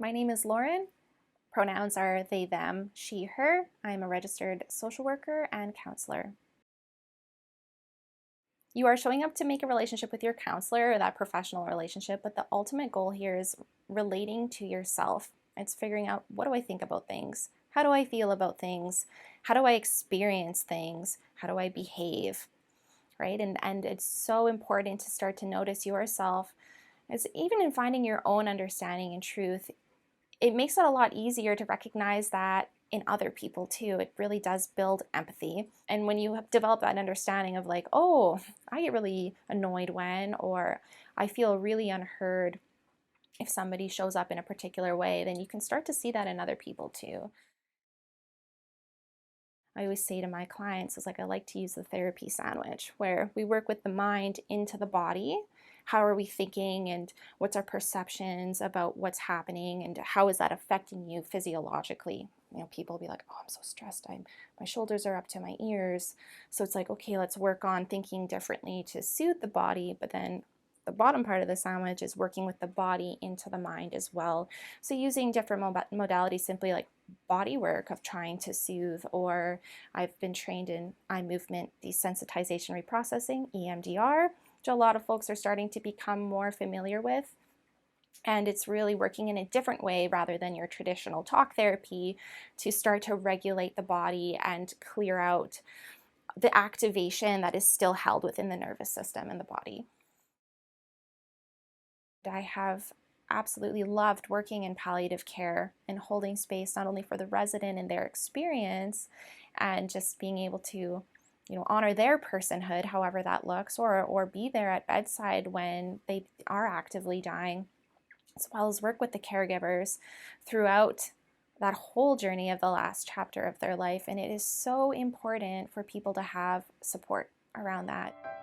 My name is Lauren. Pronouns are they, them, she, her. I'm a registered social worker and counselor. You are showing up to make a relationship with your counselor, or that professional relationship, but the ultimate goal here is relating to yourself. It's figuring out, what do I think about things? How do I feel about things? How do I experience things? How do I behave? Right? And it's so important to start to notice yourself, as even in finding your own understanding and truth. It makes it a lot easier to recognize that in other people too. It really does build empathy. And when you develop that understanding of like, oh, I get really annoyed when, or I feel really unheard if somebody shows up in a particular way, then you can start to see that in other people too. I always say to my clients, is like, I like to use the therapy sandwich, where we work with the mind into the body. How are we thinking, and what's our perceptions about what's happening, and how is that affecting you physiologically? People will be like, oh, I'm so stressed. My shoulders are up to my ears. So it's like, okay, let's work on thinking differently to soothe the body. But then the bottom part of the sandwich is working with the body into the mind as well. So using different modalities, simply like body work of trying to soothe, or I've been trained in eye movement desensitization reprocessing, EMDR, which a lot of folks are starting to become more familiar with. And it's really working in a different way rather than your traditional talk therapy, to start to regulate the body and clear out the activation that is still held within the nervous system and the body. I have absolutely loved working in palliative care and holding space not only for the resident and their experience, and just being able to honor their personhood, however that looks, or be there at bedside when they are actively dying, as well as work with the caregivers throughout that whole journey of the last chapter of their life. And it is so important for people to have support around that.